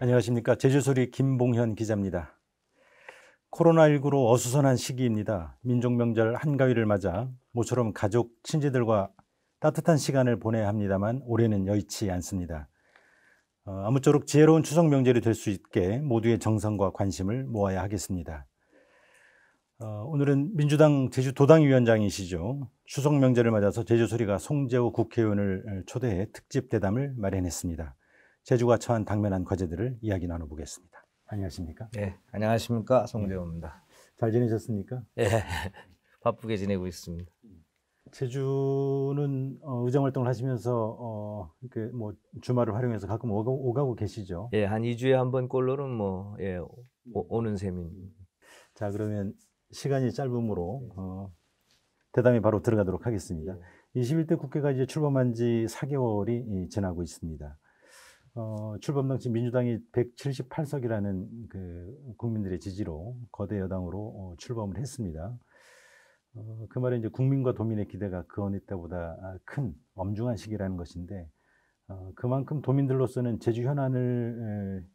안녕하십니까. 제주소리 김봉현 기자입니다. 코로나19로 어수선한 시기입니다. 민족명절 한가위를 맞아 모처럼 가족, 친지들과 따뜻한 시간을 보내야 합니다만 올해는 여의치 않습니다. 아무쪼록 지혜로운 추석 명절이 될 수 있게 모두의 정성과 관심을 모아야 하겠습니다. 오늘은 민주당 제주도당위원장이시죠. 추석 명절을 맞아서 제주소리가 송재호 국회의원을 초대해 특집 대담을 마련했습니다. 제주가 처한 당면한 과제들을 이야기 나눠보겠습니다. 안녕하십니까? 네, 안녕하십니까. 송재호입니다. 잘 지내셨습니까? 예, 바쁘게 지내고 있습니다. 제주는 의정 활동을 하시면서 뭐 주말을 활용해서 가끔 오가고 계시죠? 예, 한 2주에 한 번 꼴로는 오는 셈입니다. 자, 그러면 시간이 짧으므로 대담에 바로 들어가도록 하겠습니다. 21대 국회가 이제 출범한 지 4개월이 지나고 있습니다. 출범당시 민주당이 178석이라는 그 국민들의 지지로 거대 여당으로 출범을 했습니다. 그 말은 이제 국민과 도민의 기대가 그 어느 때보다 큰 엄중한 시기라는 것인데 그만큼 도민들로서는 제주 현안을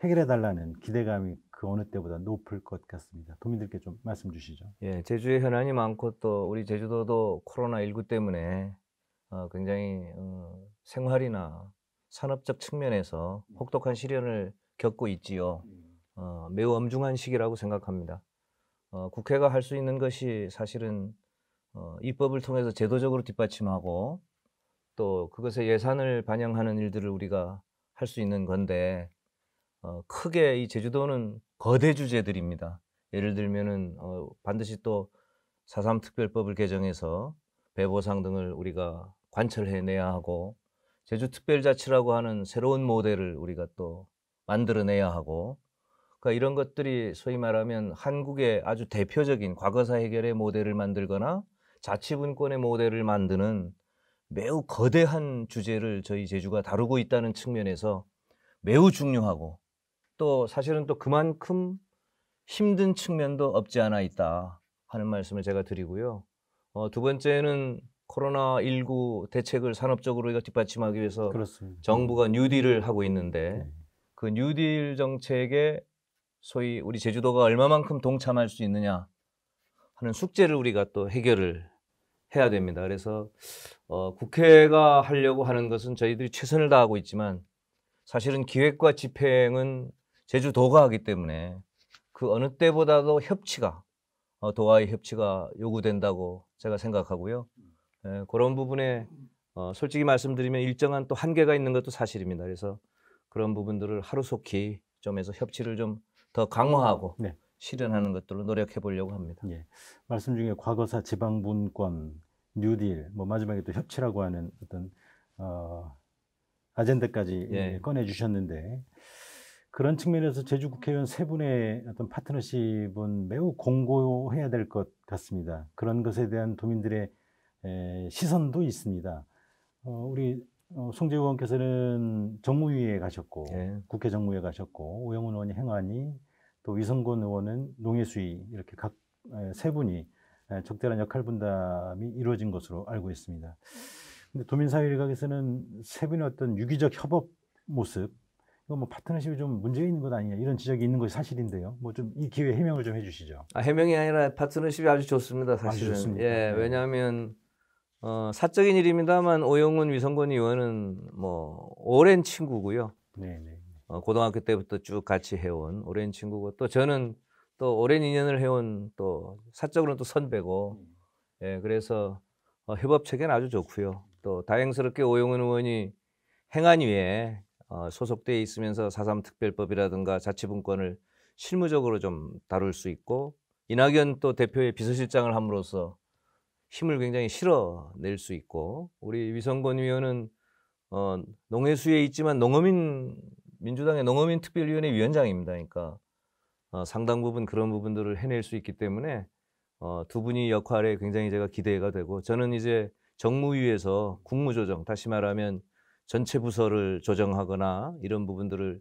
해결해 달라는 기대감이 그 어느 때보다 높을 것 같습니다. 도민들께 좀 말씀 주시죠. 예, 제주에 현안이 많고 또 우리 제주도도 코로나19 때문에 굉장히 생활이나 산업적 측면에서 혹독한 시련을 겪고 있지요. 매우 엄중한 시기라고 생각합니다. 국회가 할 수 있는 것이 사실은 입법을 통해서 제도적으로 뒷받침하고 또 그것에 예산을 반영하는 일들을 우리가 할 수 있는 건데 크게 이 제주도는 거대 주제들입니다. 예를 들면은 반드시 또 4.3 특별법을 개정해서 배보상 등을 우리가 관철해내야 하고 제주특별자치라고 하는 새로운 모델을 우리가 또 만들어내야 하고 그러니까 이런 것들이 소위 말하면 한국의 아주 대표적인 과거사 해결의 모델을 만들거나 자치분권의 모델을 만드는 매우 거대한 주제를 저희 제주가 다루고 있다는 측면에서 매우 중요하고 또 사실은 또 그만큼 힘든 측면도 없지 않아 있다 하는 말씀을 제가 드리고요. 두 번째는 코로나19 대책을 산업적으로 우리가 뒷받침하기 위해서 그렇습니다. 정부가 뉴딜을 하고 있는데 네. 그 뉴딜 정책에 소위 우리 제주도가 얼마만큼 동참할 수 있느냐 하는 숙제를 우리가 또 해결을 해야 됩니다. 그래서 국회가 하려고 하는 것은 저희들이 최선을 다하고 있지만 사실은 기획과 집행은 제주도가 하기 때문에 그 어느 때보다도 협치가 도와의 협치가 요구된다고 제가 생각하고요. 그런 부분에 솔직히 말씀드리면 일정한 또 한계가 있는 것도 사실입니다. 그래서 그런 부분들을 하루속히 좀 해서 협치를 좀 더 강화하고 네. 실현하는 것들로 노력해 보려고 합니다. 예. 말씀 중에 과거사 지방분권, 뉴딜, 뭐 마지막에 또 협치라고 하는 어떤 아젠다까지 예. 꺼내 주셨는데 그런 측면에서 제주 국회의원 세 분의 어떤 파트너십은 매우 공고해야 될 것 같습니다. 그런 것에 대한 도민들의 시선도 있습니다. 우리 송재호 의원께서는 정무위에 가셨고 예. 국회 정무위에 가셨고 오영훈 의원이 행안위 또 위성곤 의원은 농해수위 이렇게 각 세 분이 적절한 역할 분담이 이루어진 것으로 알고 있습니다. 근데 도민사회 일각에서는 세 분의 어떤 유기적 협업 모습 이거 뭐 파트너십이 좀 문제가 있는 것 아니냐 이런 지적이 있는 것이 사실인데요. 뭐 좀 이 기회에 해명을 좀 해주시죠. 해명이 아니라 파트너십이 아주 좋습니다. 사실은. 아주 좋습니까? 예, 네. 왜냐하면 사적인 일입니다만 오영훈 위성곤 의원은 뭐 오랜 친구고요. 네, 네. 고등학교 때부터 쭉 같이 해온 오랜 친구고 또 저는 또 오랜 인연을 해온 또 사적으로는 또 선배고 예, 그래서 협업 체계는 아주 좋고요. 또 다행스럽게 오영훈 의원이 행안위에 소속돼 있으면서 4.3 특별법이라든가 자치분권을 실무적으로 좀 다룰 수 있고 이낙연 또 대표의 비서실장을 함으로써 힘을 굉장히 실어낼 수 있고 우리 위성권 의원은 농해수에 있지만 민주당의 농어민 특별위원회 위원장입니다. 그러니까 상당 부분 그런 부분들을 해낼 수 있기 때문에 두 분이 역할에 굉장히 제가 기대가 되고 저는 이제 정무위에서 국무조정 다시 말하면 전체 부서를 조정하거나 이런 부분들을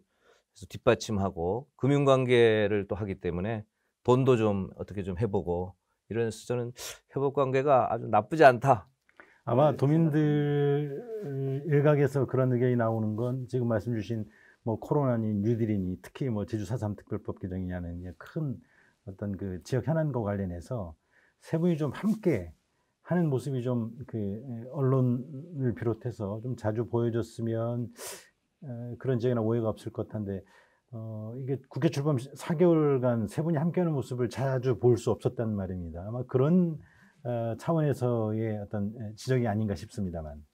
뒷받침하고 금융관계를 또 하기 때문에 돈도 좀 어떻게 좀 해보고 이래서 저는 협업관계가 아주 나쁘지 않다. 아마 도민들 일각에서 그런 의견이 나오는 건 지금 말씀 주신 뭐 코로나니 뉴딜이니 특히 뭐 제주 4.3 특별법 개정이냐는 큰 어떤 그 지역 현안과 관련해서 세 분이 좀 함께 하는 모습이 좀 그 언론을 비롯해서 좀 자주 보여줬으면 그런 지적이나 오해가 없을 것 같은데 이게 국회 출범 4개월간 세 분이 함께하는 모습을 자주 볼 수 없었단 말입니다. 아마 그런 차원에서의 어떤 지적이 아닌가 싶습니다만.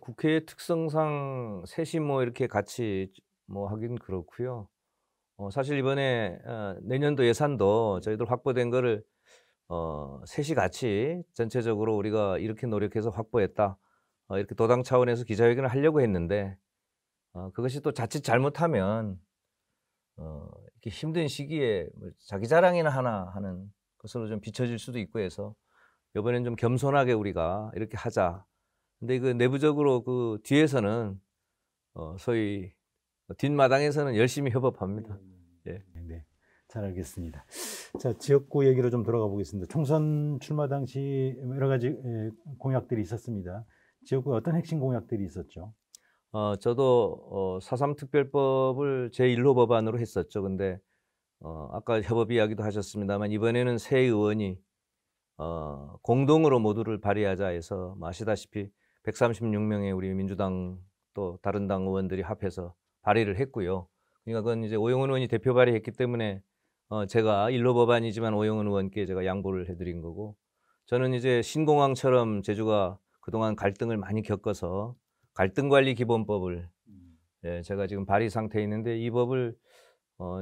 국회의 특성상 셋이 뭐 이렇게 같이 뭐 하긴 그렇고요. 사실 이번에 내년도 예산도 저희들 확보된 거를 셋이 같이 전체적으로 우리가 이렇게 노력해서 확보했다. 이렇게 도당 차원에서 기자회견을 하려고 했는데 그것이 또 자칫 잘못하면 이렇게 힘든 시기에 뭐 자기 자랑이나 하나 하는 것으로 좀 비춰질 수도 있고 해서 이번엔 좀 겸손하게 우리가 이렇게 하자. 근데 그 내부적으로 그 뒤에서는 소위 뒷마당에서는 열심히 협업합니다. 예. 네, 잘 알겠습니다. 자, 지역구 얘기로 좀 들어가 보겠습니다. 총선 출마 당시 여러 가지 공약들이 있었습니다. 지역구에 어떤 핵심 공약들이 있었죠? 저도 4.3 특별법을 제1호 법안으로 했었죠. 근데 아까 협업 이야기도 하셨습니다만 이번에는 새 의원이 공동으로 모두를 발의하자 해서 아시다시피 136명의 우리 민주당 또 다른 당 의원들이 합해서 발의를 했고요. 그러니까 그건 이제 오영훈 의원이 대표 발의했기 때문에 제가 1호 법안이지만 오영훈 의원께 제가 양보를 해드린 거고, 저는 이제 신공항처럼 제주가 그동안 갈등을 많이 겪어서 갈등관리기본법을 제가 지금 발의 상태에 있는데 이 법을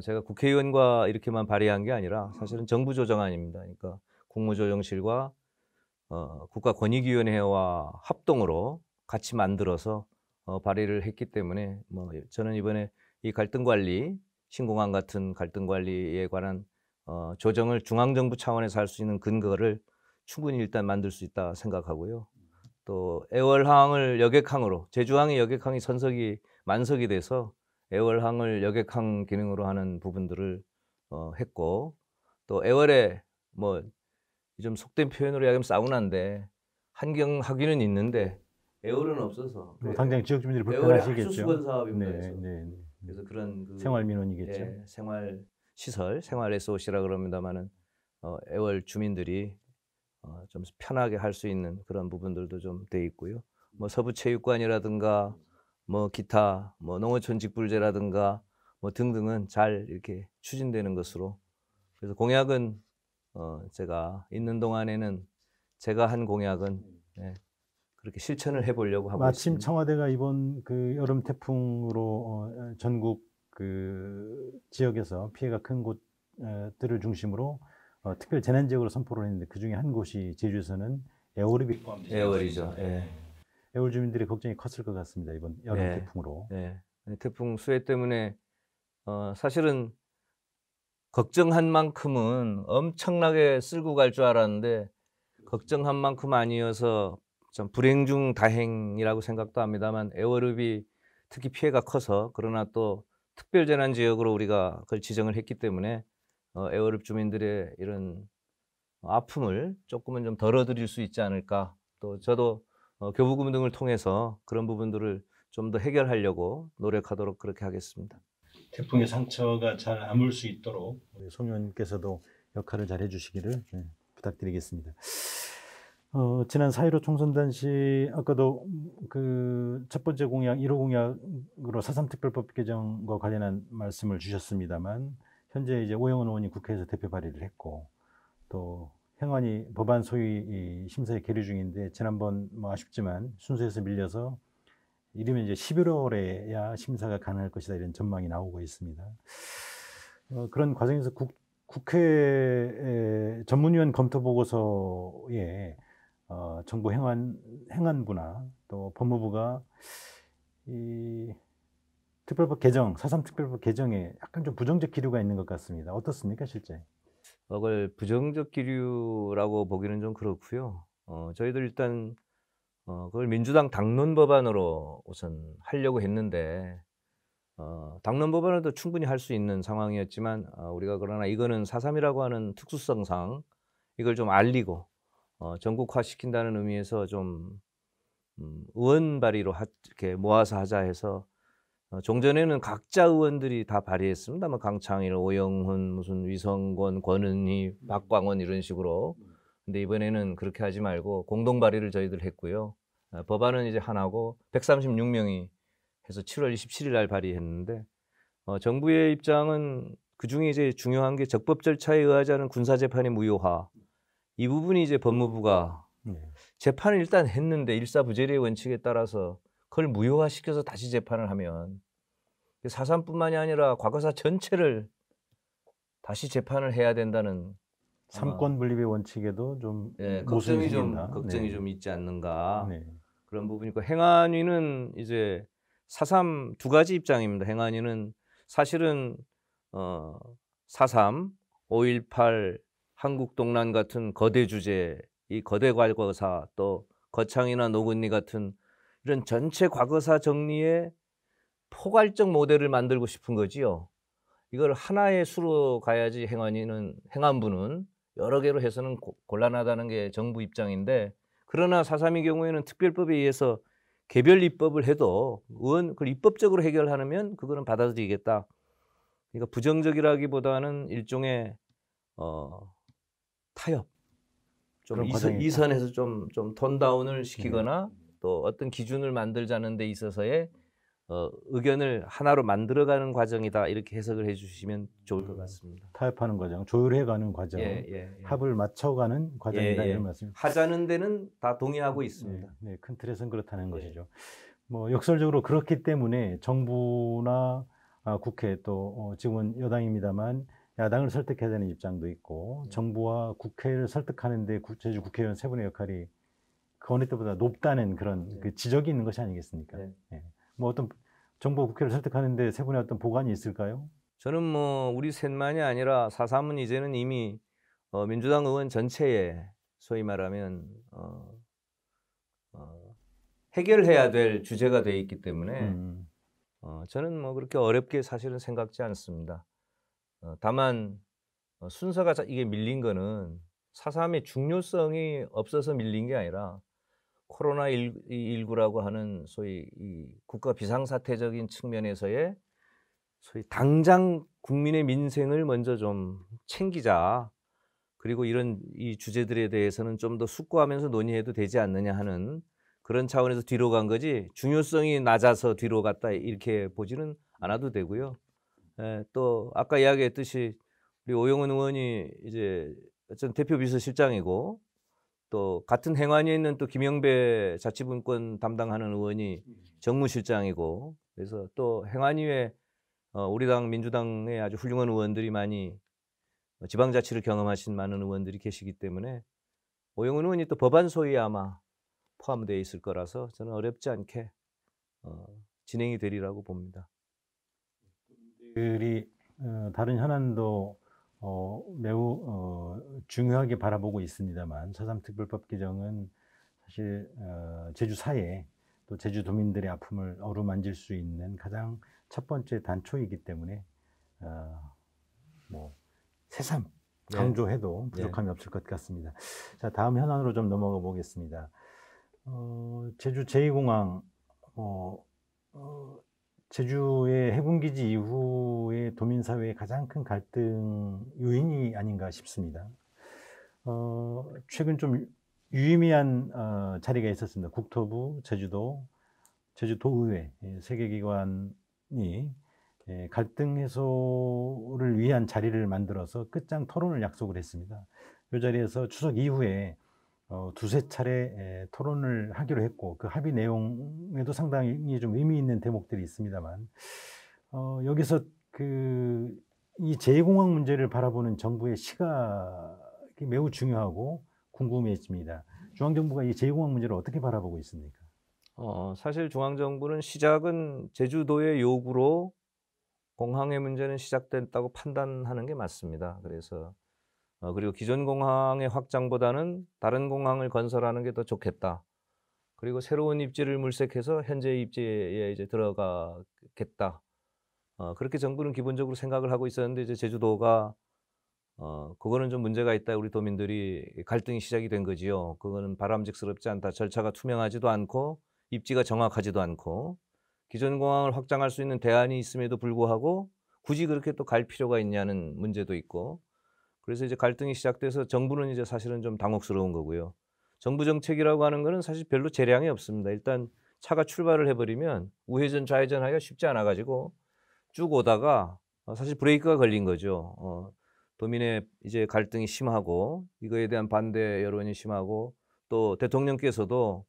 제가 국회의원과 이렇게만 발의한 게 아니라 사실은 정부 조정안입니다. 그러니까 국무조정실과 국가권익위원회와 합동으로 같이 만들어서 발의를 했기 때문에 뭐 저는 이번에 이 갈등관리, 신공항 같은 갈등관리에 관한 조정을 중앙정부 차원에서 할 수 있는 근거를 충분히 일단 만들 수 있다 생각하고요. 또 애월항을 여객항으로, 제주항의 여객항이 만석이 돼서 애월항을 여객항 기능으로 하는 부분들을 했고, 또 애월에 뭐 좀 속된 표현으로 이야기하면 사우나인데 한경하기는 있는데 애월은 없어서 당장 지역 주민들이 애월에 불편하시겠죠. 하수수건 사업입니다. 네. 그래서 그런 그 생활 민원이겠죠. 예, 생활 시설, 생활 SOC라 그럽니다만은 애월 주민들이 좀 편하게 할 수 있는 그런 부분들도 좀 돼 있고요. 뭐 서부체육관이라든가 뭐 기타 뭐 농어촌 직불제라든가 뭐 등등은 잘 이렇게 추진되는 것으로, 그래서 공약은 제가 있는 동안에는 제가 한 공약은 그렇게 실천을 해보려고 하고 마침 있습니다. 청와대가 이번 그 여름 태풍으로 전국 그 지역에서 피해가 큰 곳들을 중심으로 특별 재난 지역으로 선포를 했는데 그 중에 한 곳이 제주에서는 애월이 포함되죠. 애월이죠. 예. 애월 주민들의 걱정이 컸을 것 같습니다. 이번 여름 네. 태풍으로. 네. 태풍 수해 때문에 사실은 걱정한 만큼은 엄청나게 쓸고 갈 줄 알았는데 걱정한 만큼 아니어서 좀 불행 중 다행이라고 생각도 합니다만, 애월읍이 특히 피해가 커서, 그러나 또 특별재난지역으로 우리가 그걸 지정을 했기 때문에 애월읍 주민들의 이런 아픔을 조금은 좀 덜어드릴 수 있지 않을까. 또 저도 교부금 등을 통해서 그런 부분들을 좀 더 해결하려고 노력하도록 그렇게 하겠습니다. 태풍의 상처가 잘 아물 수 있도록 송 의원님께서도 역할을 잘 해주시기를 부탁드리겠습니다. 지난 4.15 총선 당시 아까도 그 첫 번째 공약 1호 공약으로 4.3 특별법 개정과 관련한 말씀을 주셨습니다만, 현재 이제 오영훈 의원이 국회에서 대표 발의를 했고, 또 행안위 법안 소위 심사에 계류 중인데 지난번 뭐 아쉽지만 순서에서 밀려서 이르면 이제 11월에야 심사가 가능할 것이다, 이런 전망이 나오고 있습니다. 그런 과정에서 국회 전문위원 검토 보고서에 정부 행안부나 또 법무부가 이 특별법 개정, 4.3 특별법 개정에 약간 좀 부정적 기류가 있는 것 같습니다. 어떻습니까, 실제? 그걸 부정적 기류라고 보기는 좀 그렇고요. 저희들 일단 그걸 민주당 당론 법안으로 우선 하려고 했는데 당론 법안으로도 충분히 할 수 있는 상황이었지만 우리가 그러나 이거는 4.3이라고 하는 특수성상 이걸 좀 알리고 전국화시킨다는 의미에서 좀 의원 발의로 이렇게 모아서 하자 해서 종전에는 각자 의원들이 다 발의했습니다. 뭐 강창일, 오영훈, 무슨 위성권, 권은희, 박광원 이런 식으로. 근데 이번에는 그렇게 하지 말고 공동 발의를 저희들 했고요. 법안은 이제 하나고 136명이 해서 7월 27일 날 발의했는데 정부의 입장은 그중에 이제 중요한 게 적법 절차에 의하지 않은 군사 재판의 무효화. 이 부분이 이제 법무부가 재판을 일단 했는데 일사부재리의 원칙에 따라서 그걸 무효화시켜서 다시 재판을 하면 4.3뿐만이 아니라 과거사 전체를 다시 재판을 해야 된다는 삼권 분립의 원칙에도 좀 걱정이 생긴다. 좀 있지 않는가 네. 그런 부분이고 행안위는 이제 4.3 두 가지 입장입니다. 행안위는 사실은 4.3, 5.18, 한국동란 같은 거대 주제, 이 거대 과거사 또 거창이나 노건리 같은 이런 전체 과거사 정리의 포괄적 모델을 만들고 싶은 거지요. 이걸 하나의 수로 가야지 행안부는 여러 개로 해서는 곤란하다는 게 정부 입장인데 그러나 4.3의 경우에는 특별법에 의해서 개별 입법을 해도 의원 그걸 입법적으로 해결하면 그거는 받아들이겠다. 그러니까 부정적이라기보다는 일종의 타협, 좀 이선에서 좀 톤 다운을 시키거나 또 어떤 기준을 만들자는 데 있어서의 의견을 하나로 만들어가는 과정이다 이렇게 해석을 해주시면 좋을 것 같습니다. 타협하는 과정, 조율해가는 과정, 합을 맞춰가는 과정이다 이런 말씀. 하자는 데는 다 동의하고 있습니다. 큰 틀에서는 그렇다는 것이죠. 뭐 역설적으로 그렇기 때문에 정부나 국회 또 지금은 여당입니다만 야당을 설득해야 되는 입장도 있고 정부와 국회를 설득하는데 제주 국회의원 세 분의 역할이 그 어느 때보다 높다는 그런 그 지적이 있는 것이 아니겠습니까? 뭐 어떤 정부와 국회를 설득하는데 세 분의 어떤 보관이 있을까요? 저는 뭐 우리 셋만이 아니라 4.3은 이제는 이미 민주당 의원 전체에 소위 말하면 해결해야 될 주제가 되어 있기 때문에 저는 뭐 그렇게 어렵게 사실은 생각지 않습니다. 다만 순서가 이게 밀린 거는 4.3의 중요성이 없어서 밀린 게 아니라 코로나19라고 하는 소위 이 국가 비상사태적인 측면에서의 소위 당장 국민의 민생을 먼저 좀 챙기자. 그리고 이 주제들에 대해서는 좀 더 숙고하면서 논의해도 되지 않느냐 하는 그런 차원에서 뒤로 간 거지 중요성이 낮아서 뒤로 갔다 이렇게 보지는 않아도 되고요. 또 아까 이야기했듯이 우리 오영훈 의원이 이제 어떤 대표 비서실장이고 또 같은 행안위에 있는 또 김영배 자치분권 담당하는 의원이 정무실장이고 그래서 또 행안위에 우리 당 민주당의 아주 훌륭한 의원들이 많이 지방자치를 경험하신 많은 의원들이 계시기 때문에 오영훈 의원이 또 법안 소위에 아마 포함되어 있을 거라서 저는 어렵지 않게 진행이 되리라고 봅니다. 다른 현안도 매우 중요하게 바라보고 있습니다만 4.3 특별법 개정은 사실 제주 사회 또 제주도민들의 아픔을 어루만질 수 있는 가장 첫 번째 단초이기 때문에 뭐 새삼 강조해도 부족함이 없을 것 같습니다. 자, 다음 현안으로 좀 넘어가 보겠습니다. 제주 제2공항 제주의 해군기지 이후의 도민사회의 가장 큰 갈등 요인이 아닌가 싶습니다. 최근 좀 유의미한 자리가 있었습니다. 국토부, 제주도의회 세 개 기관이 갈등 해소를 위한 자리를 만들어서 끝장 토론을 약속을 했습니다. 이 자리에서 추석 이후에 두세 차례 토론을 하기로 했고 그 합의 내용에도 상당히 좀 의미 있는 대목들이 있습니다만 여기서 이 제2공항 문제를 바라보는 정부의 시각이 매우 중요하고 궁금해집니다. 중앙정부가 이 제2공항 문제를 어떻게 바라보고 있습니까? 사실 중앙정부는 시작은 제주도의 요구로 공항의 문제는 시작됐다고 판단하는 게 맞습니다. 그래서 그리고 기존 공항의 확장보다는 다른 공항을 건설하는 게 더 좋겠다. 그리고 새로운 입지를 물색해서 현재 입지에 이제 들어가겠다. 그렇게 정부는 기본적으로 생각을 하고 있었는데 이제 제주도가 그거는 좀 문제가 있다. 우리 도민들이 갈등이 시작이 된 거지요. 그거는 바람직스럽지 않다. 절차가 투명하지도 않고 입지가 정확하지도 않고 기존 공항을 확장할 수 있는 대안이 있음에도 불구하고 굳이 그렇게 또 갈 필요가 있냐는 문제도 있고, 그래서 이제 갈등이 시작돼서 정부는 이제 사실은 좀 당혹스러운 거고요. 정부 정책이라고 하는 거는 사실 별로 재량이 없습니다. 일단 차가 출발을 해버리면 우회전 좌회전 하기가 쉽지 않아 가지고 쭉 오다가 사실 브레이크가 걸린 거죠. 도민의 이제 갈등이 심하고 이거에 대한 반대 여론이 심하고, 또 대통령께서도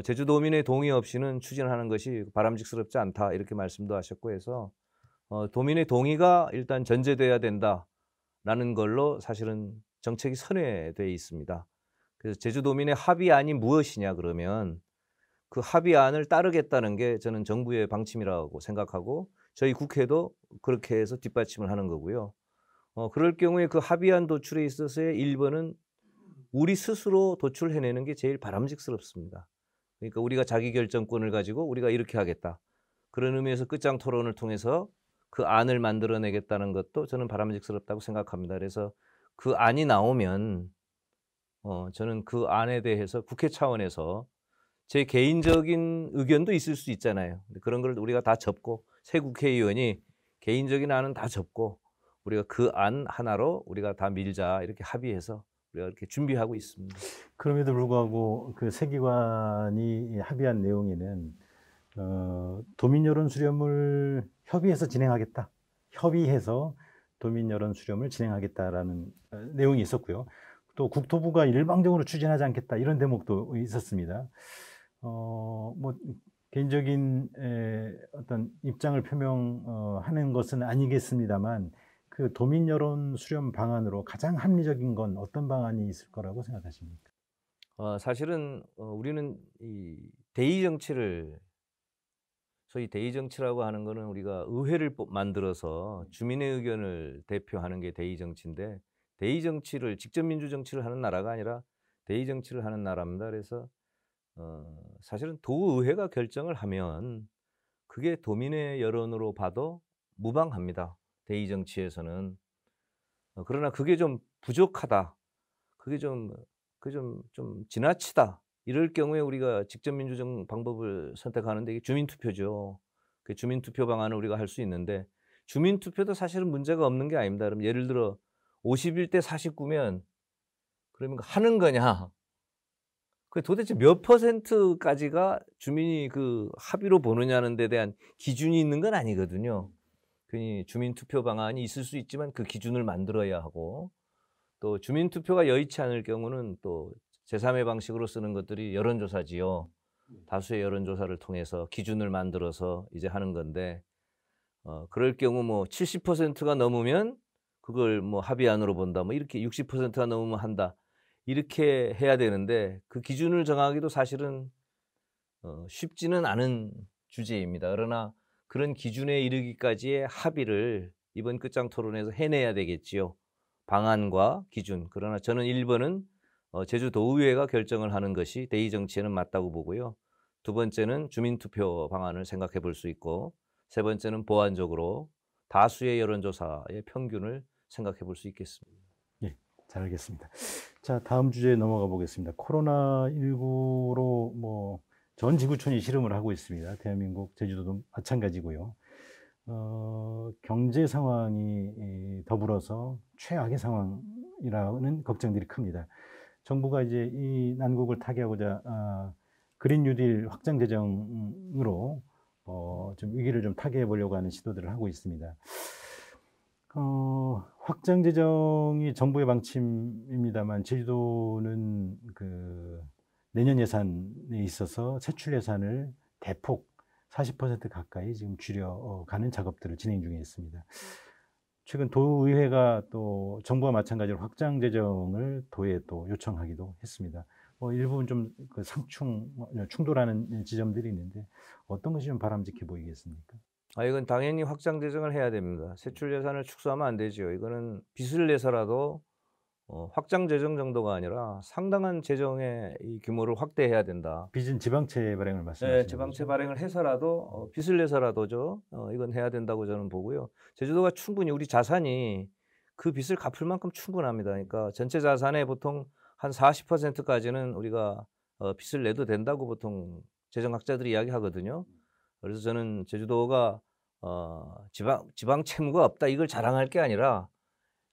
제주도민의 동의 없이는 추진하는 것이 바람직스럽지 않다 이렇게 말씀도 하셨고 해서 도민의 동의가 일단 전제돼야 된다라는 걸로 사실은 정책이 선회되어 있습니다. 그래서 제주도민의 합의안이 무엇이냐 그러면 그 합의안을 따르겠다는 게 저는 정부의 방침이라고 생각하고, 저희 국회도 그렇게 해서 뒷받침을 하는 거고요. 그럴 경우에 그 합의안 도출에 있어서의 1번은 우리 스스로 도출해내는 게 제일 바람직스럽습니다. 그러니까 우리가 자기결정권을 가지고 우리가 이렇게 하겠다, 그런 의미에서 끝장 토론을 통해서 그 안을 만들어내겠다는 것도 저는 바람직스럽다고 생각합니다. 그래서 그 안이 나오면 저는 그 안에 대해서 국회 차원에서 제 개인적인 의견도 있을 수 있잖아요. 그런 걸 우리가 다 접고, 새 국회의원이 개인적인 안은 다 접고 우리가 그 안 하나로 우리가 다 밀자 이렇게 합의해서 우리가 이렇게 준비하고 있습니다. 그럼에도 불구하고 그 세 기관이 합의한 내용에는 도민 여론 수렴을 협의해서 진행하겠다, 협의해서 도민 여론 수렴을 진행하겠다라는 내용이 있었고요. 또 국토부가 일방적으로 추진하지 않겠다 이런 대목도 있었습니다. 뭐 개인적인 어떤 입장을 표명하는 것은 아니겠습니다만, 그 도민 여론 수렴 방안으로 가장 합리적인 건 어떤 방안이 있을 거라고 생각하십니까? 사실은 우리는 이 대의 정치를, 소위 대의 정치라고 하는 거는 우리가 의회를 만들어서 주민의 의견을 대표하는 게 대의 정치인데, 대의 정치를, 직접 민주 정치를 하는 나라가 아니라 대의 정치를 하는 나라입니다. 그래서 사실은 도의회가 결정을 하면 그게 도민의 여론으로 봐도 무방합니다. 대의 정치에서는. 그러나 그게 좀 부족하다, 그게 좀 지나치다, 이럴 경우에 우리가 직접 민주적 방법을 선택하는데 이게 주민투표죠. 그 주민투표 방안을 우리가 할 수 있는데, 주민투표도 사실은 문제가 없는 게 아닙니다. 그럼 예를 들어 51대 49면 그러면 하는 거냐? 그 도대체 몇 %까지가 주민이 그 합의로 보느냐는 데 대한 기준이 있는 건 아니거든요. 괜히 주민투표 방안이 있을 수 있지만 그 기준을 만들어야 하고, 또 주민투표가 여의치 않을 경우는 또 제3의 방식으로 쓰는 것들이 여론조사지요. 다수의 여론조사를 통해서 기준을 만들어서 이제 하는 건데, 그럴 경우 뭐 70%가 넘으면 그걸 뭐 합의안으로 본다, 뭐 이렇게 60%가 넘으면 한다, 이렇게 해야 되는데 그 기준을 정하기도 사실은 쉽지는 않은 주제입니다. 그러나 그런 기준에 이르기까지의 합의를 이번 끝장 토론에서 해내야 되겠지요. 방안과 기준. 그러나 저는 1번은 제주도의회가 결정을 하는 것이 대의 정치에는 맞다고 보고요. 두 번째는 주민투표 방안을 생각해 볼 수 있고, 세 번째는 보완적으로 다수의 여론조사의 평균을 생각해 볼 수 있겠습니다. 예, 잘 알겠습니다. 자, 다음 주제에 넘어가 보겠습니다. 코로나19로 뭐 전 지구촌이 시름을 하고 있습니다. 대한민국, 제주도도 마찬가지고요. 경제 상황이 더불어서 최악의 상황이라는 걱정들이 큽니다. 정부가 이제 이 난국을 타개하고자 그린 뉴딜 확장 재정으로 좀 위기를 좀 타개해 보려고 하는 시도들을 하고 있습니다. 확장 재정이 정부의 방침입니다만, 제주도는 그 내년 예산에 있어서 세출 예산을 대폭 40% 가까이 지금 줄여가는 작업들을 진행 중에 있습니다. 최근 도의회가 또 정부와 마찬가지로 확장 재정을 도에 또 요청하기도 했습니다. 일부분 좀 그 충돌하는 지점들이 있는데 어떤 것이 좀 바람직해 보이겠습니까? 이건 당연히 확장 재정을 해야 됩니다. 세출 예산을 축소하면 안 되죠. 이거는 빚을 내서라도 확장 재정 정도가 아니라 상당한 재정의 이 규모를 확대해야 된다. 빚은 지방채 발행을 말씀하시는 네, 지방채 발행을 해서라도 빚을 내서라도죠. 이건 해야 된다고 저는 보고요. 제주도가 충분히 우리 자산이 그 빚을 갚을 만큼 충분합니다. 그러니까 전체 자산의 보통 한 40%까지는 우리가 빚을 내도 된다고 보통 재정학자들이 이야기하거든요. 그래서 저는 제주도가 지방 채무가 없다 이걸 자랑할 게 아니라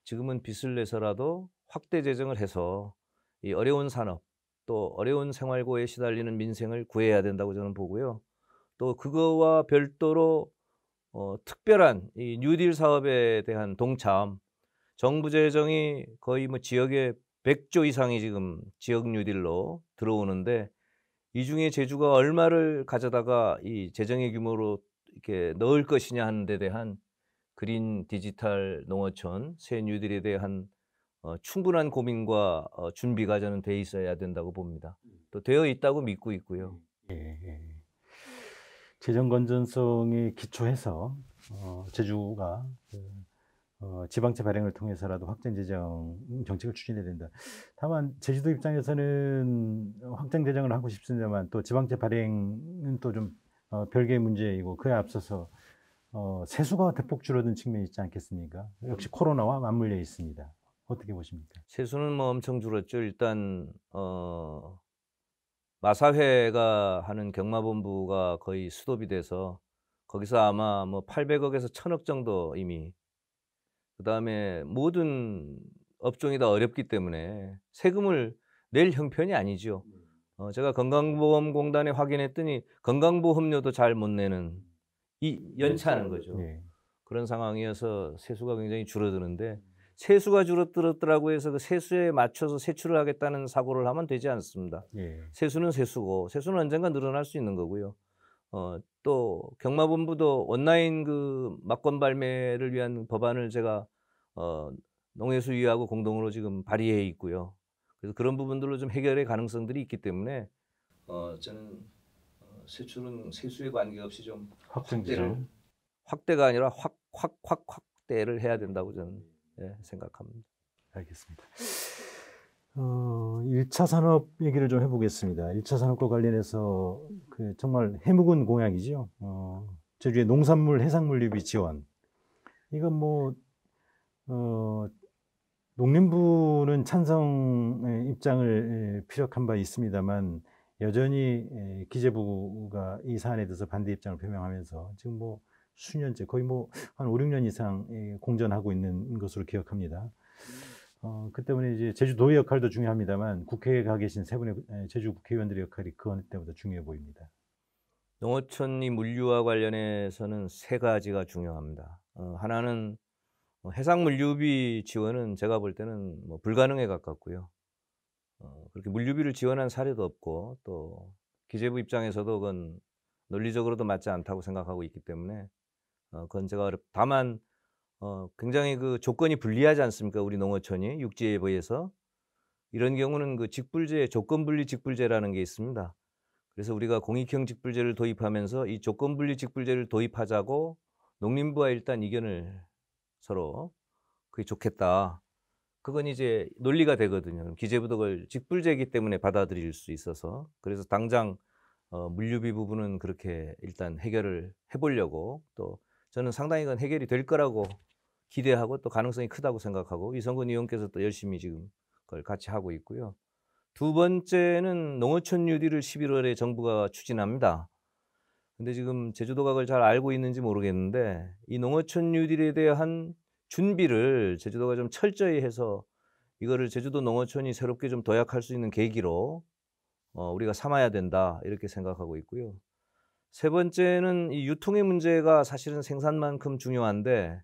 지금은 빚을 내서라도 확대 재정을 해서 이 어려운 산업 또 어려운 생활고에 시달리는 민생을 구해야 된다고 저는 보고요. 또 그거와 별도로 특별한 이 뉴딜 사업에 대한 동참, 정부 재정이 거의 뭐 지역에 100조 이상이 지금 지역 뉴딜로 들어오는데 이 중에 제주가 얼마를 가져다가 이 재정의 규모로 이렇게 넣을 것이냐 하는 데 대한 그린 디지털 농어촌 새 뉴딜에 대한 충분한 고민과 준비가 저는 돼 있어야 된다고 봅니다. 또 되어 있다고 믿고 있고요. 예, 예. 재정 건전성에 기초해서 제주가 지방채 발행을 통해서라도 확장 재정 정책을 추진해야 된다. 다만 제주도 입장에서는 확장 재정을 하고 싶습니다만 또 지방채 발행은 또 좀 별개의 문제이고 그에 앞서서 세수가 대폭 줄어든 측면이 있지 않겠습니까? 역시 코로나와 맞물려 있습니다. 어떻게 보십니까? 세수는 뭐 엄청 줄었죠. 일단 마사회가 하는 경마본부가 거의 스톱이 돼서 거기서 아마 뭐 800억에서 1000억 정도 이미 그다음에 모든 업종이 다 어렵기 때문에 세금을 낼 형편이 아니죠. 제가 건강보험공단에 확인했더니 건강보험료도 잘 못 내는 연차하는 거죠. 네. 그런 상황이어서 세수가 굉장히 줄어드는데 세수가 줄어들었다고 해서 그 세수에 맞춰서 세출을 하겠다는 사고를 하면 되지 않습니다. 예. 세수는 세수고 세수는 언젠가 늘어날 수 있는 거고요. 또 경마본부도 온라인 그 막권 발매를 위한 법안을 제가 농해수위하고 공동으로 지금 발의해 있고요. 그래서 그런 부분들로 좀 해결의 가능성들이 있기 때문에 저는 세출은 세수에 관계없이 좀 확대가 아니라 확대를 해야 된다고 저는 생각합니다. 알겠습니다. 1차 산업 얘기를 좀 해보겠습니다. 1차 산업과 관련해서 그 정말 해묵은 공약이죠. 제주의 농산물 해상물 유비 지원. 이건 뭐 농림부는 찬성 입장을 피력한 바 있습니다만 여전히 기재부가 이 사안에 대해서 반대 입장을 표명하면서 지금 뭐 수년째 거의 뭐 한 5, 6년 이상 공전하고 있는 것으로 기억합니다. 그 때문에 이제 제주도의 역할도 중요합니다만 국회에 가 계신 세 분의 제주 국회의원들의 역할이 그 어느 때보다 중요해 보입니다. 농어촌 이 물류와 관련해서는 세 가지가 중요합니다. 하나는 해상물 유비 지원은 제가 볼 때는 뭐 불가능에 가깝고요. 그렇게 물류비를 지원한 사례도 없고 또 기재부 입장에서도 그건 논리적으로도 맞지 않다고 생각하고 있기 때문에 그건 제가 다만 굉장히 그 조건이 불리하지 않습니까? 우리 농어촌이 육지에 비해서 이런 경우는 그 직불제 조건분리 직불제라는 게 있습니다. 그래서 우리가 공익형 직불제를 도입하면서 이 조건분리 직불제를 도입하자고 농림부와 일단 의견을 서로 그게 좋겠다. 그건 이제 논리가 되거든요. 기재부도 그걸 직불제이기 때문에 받아들일 수 있어서 그래서 당장 물류비 부분은 그렇게 일단 해결을 해보려고 또 저는 상당히 그건 해결이 될 거라고 기대하고 또 가능성이 크다고 생각하고 이성근 의원께서 또 열심히 지금 그걸 같이 하고 있고요. 두 번째는 농어촌 뉴딜을 11월에 정부가 추진합니다. 근데 지금 제주도가 그걸 잘 알고 있는지 모르겠는데 이 농어촌 뉴딜에 대한 준비를 제주도가 좀 철저히 해서 이거를 제주도 농어촌이 새롭게 좀 도약할 수 있는 계기로 우리가 삼아야 된다 이렇게 생각하고 있고요. 세 번째는 이 유통의 문제가 사실은 생산만큼 중요한데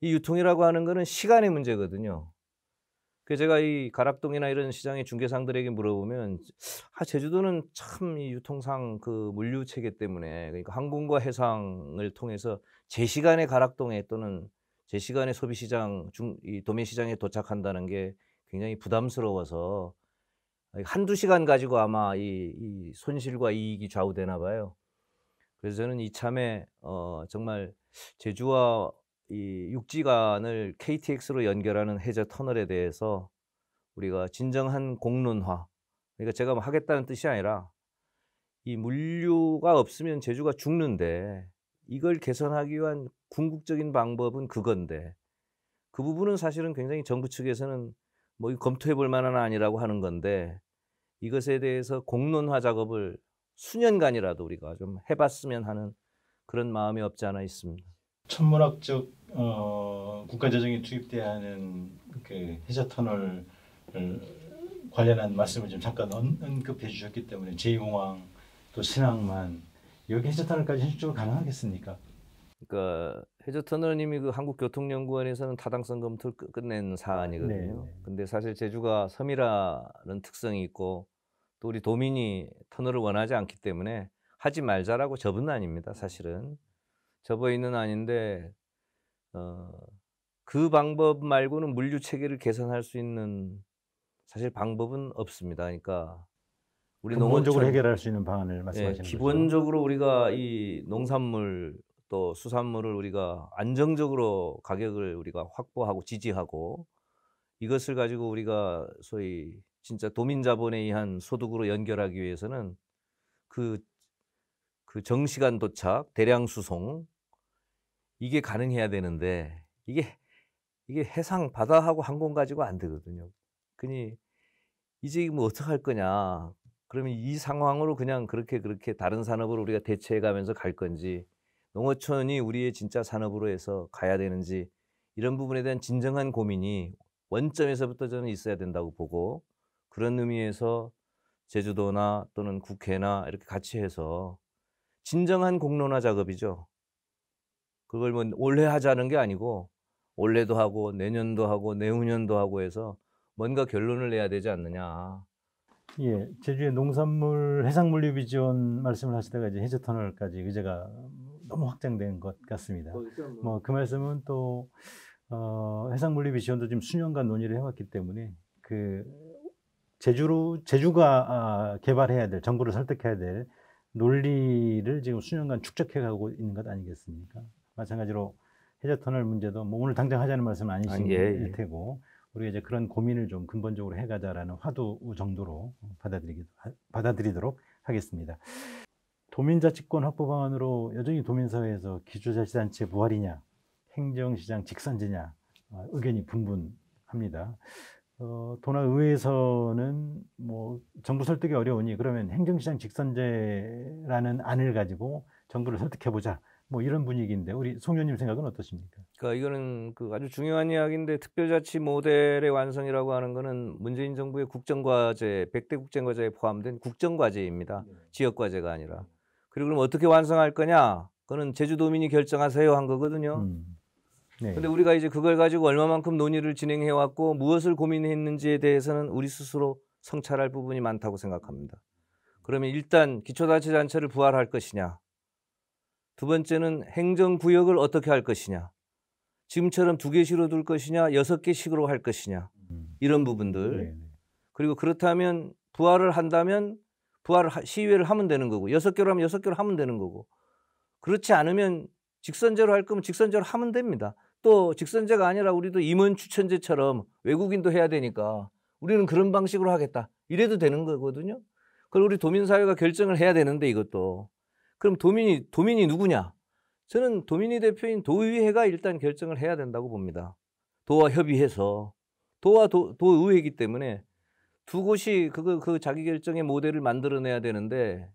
이 유통이라고 하는 거는 시간의 문제거든요. 그래서 제가 이 가락동이나 이런 시장의 중개상들에게 물어보면 제주도는 참 이 유통상 그 물류 체계 때문에 그러니까 항공과 해상을 통해서 제 시간에 가락동에 또는 제 시간에 소비시장 이 도매시장에 도착한다는 게 굉장히 부담스러워서 한두 시간 가지고 아마 이 손실과 이익이 좌우되나 봐요. 그래서 저는 이참에 정말 제주와 이 육지간을 KTX로 연결하는 해저 터널에 대해서 우리가 진정한 공론화, 그러니까 제가 뭐 하겠다는 뜻이 아니라 이 물류가 없으면 제주가 죽는데 이걸 개선하기 위한 궁극적인 방법은 그건데 그 부분은 사실은 굉장히 정부 측에서는 뭐 검토해 볼 만한 아니라고 하는 건데 이것에 대해서 공론화 작업을 수년간이라도 우리가 좀 해봤으면 하는 그런 마음이 없지 않아 있습니다. 천문학적 국가 재정이 투입돼야 하는 그 해저 터널 관련한 말씀을 좀 잠깐 언급해 주셨기 때문에 제2공항 또 신항만 여기 해저 터널까지 현실적으로 가능하겠습니까? 그러니까 해저 터널님이 그 한국교통연구원에서는 타당성 검토를 끝낸 사안이거든요. 네. 근데 사실 제주가 섬이라는 특성이 있고 또 우리 도민이 터널을 원하지 않기 때문에 하지 말자라고 접은 아닙니다. 사실은 접어 있는 아닌데 그 방법 말고는 물류 체계를 개선할 수 있는 사실 방법은 없습니다. 그러니까 우리 근본적으로 농어촌 해결할 수 있는 방안을 말씀하시는 거죠. 기본적으로 우리가 이 농산물 또 수산물을 우리가 안정적으로 가격을 우리가 확보하고 지지하고 이것을 가지고 우리가 소위 진짜 도민 자본에 의한 소득으로 연결하기 위해서는 그 정시간 도착, 대량 수송 이게 가능해야 되는데 이게 해상 바다하고 항공 가지고 안 되거든요. 그니 이제 뭐 어떡할 거냐. 그러면 이 상황으로 그냥 그렇게 다른 산업으로 우리가 대체해 가면서 갈 건지 농어촌이 우리의 진짜 산업으로 해서 가야 되는지 이런 부분에 대한 진정한 고민이 원점에서부터 저는 있어야 된다고 보고 그런 의미에서 제주도나 또는 국회나 이렇게 같이 해서 진정한 공론화 작업이죠. 그걸 뭐 올해 하자는 게 아니고 올해도 하고 내년도 하고 내후년도 하고 해서 뭔가 결론을 내야 되지 않느냐. 예, 제주의 농산물 해상물류 비전 말씀을 하시다가 이제 해저 터널까지 의제가 너무 확장된 것 같습니다. 뭐 그 말씀은 또 해상물류 비전도 지금 수년간 논의를 해왔기 때문에 그 제주가 개발해야 될 정부를 설득해야 될 논리를 지금 수년간 축적해 가고 있는 것 아니겠습니까? 마찬가지로 해저 터널 문제도 뭐 오늘 당장 하자는 말씀은 아니실 테고 우리가 이제 그런 고민을 좀 근본적으로 해가자라는 화두 정도로 받아들이도록 하겠습니다. 도민자치권 확보 방안으로 여전히 도민사회에서 기초자치단체 부활이냐, 행정시장 직선제냐 의견이 분분합니다. 도나의회에서는 뭐 정부 설득이 어려우니 그러면 행정시장 직선제라는 안을 가지고 정부를 설득해보자. 뭐 이런 분위기인데 우리 송 의원님 생각은 어떠십니까? 그러니까 이거는 아주 중요한 이야기인데 특별자치 모델의 완성이라고 하는 거는 문재인 정부의 국정과제 100대 국정과제에 포함된 국정과제입니다. 지역과제가 아니라. 그리고 그럼 어떻게 완성할 거냐? 그거는 제주도민이 결정하세요 한 거거든요. 네. 근데 우리가 이제 그걸 가지고 얼마만큼 논의를 진행해 왔고 무엇을 고민했는지에 대해서는 우리 스스로 성찰할 부분이 많다고 생각합니다. 그러면 일단 기초자치단체를 부활할 것이냐? 두 번째는 행정구역을 어떻게 할 것이냐. 지금처럼 2개씩으로 둘 것이냐 6개씩으로 할 것이냐. 이런 부분들. 그리고 그렇다면 부활을 한다면 시의회를 하면 되는 거고 6개로 하면 6개로 하면 되는 거고 그렇지 않으면 직선제로 할 거면 직선제로 하면 됩니다. 또 직선제가 아니라 우리도 임원 추천제처럼 외국인도 해야 되니까 우리는 그런 방식으로 하겠다. 이래도 되는 거거든요. 그걸 우리 도민사회가 결정을 해야 되는데 이것도. 그럼 도민이 누구냐? 저는 도민이 대표인 도의회가 일단 결정을 해야 된다고 봅니다. 도와 협의해서. 도와 도의회이기 때문에 두 곳이 그 자기 결정의 모델을 만들어내야 되는데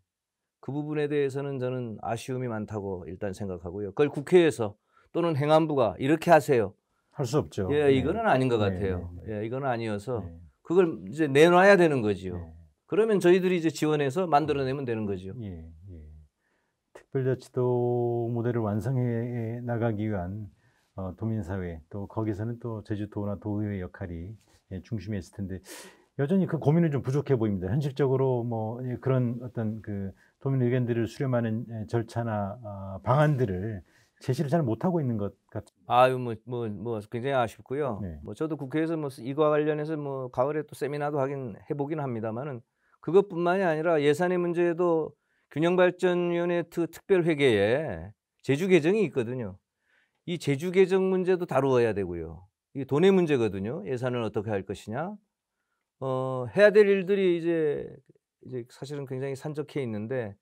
그 부분에 대해서는 저는 아쉬움이 많다고 일단 생각하고요. 그걸 국회에서 또는 행안부가 이렇게 하세요. 할 수 없죠. 예, 이거는 아닌 것 같아요. 예, 이거는 아니어서 그걸 이제 내놔야 되는 거지요. 그러면 저희들이 이제 지원해서 만들어내면 되는 거죠. 특별자치도 모델을 완성해 나가기 위한 도민사회 또 거기서는 또 제주도나 도의회 역할이 중심에 있을 텐데 여전히 그 고민은 좀 부족해 보입니다. 현실적으로 뭐 그런 어떤 그 도민 의견들을 수렴하는 절차나 방안들을 제시를 잘 못하고 있는 것 같습니다. 아유, 뭐 굉장히 아쉽고요. 뭐 저도 국회에서 뭐 이거와 관련해서 뭐 가을에 또 세미나도 해보긴 합니다만은 그것뿐만이 아니라 예산의 문제에도 균형발전위원회 특별회계에 제주 계정이 있거든요. 이 제주 계정 문제도 다루어야 되고요. 이게 돈의 문제거든요. 예산을 어떻게 할 것이냐. 해야 될 일들이 이제 사실은 굉장히 산적해 있는데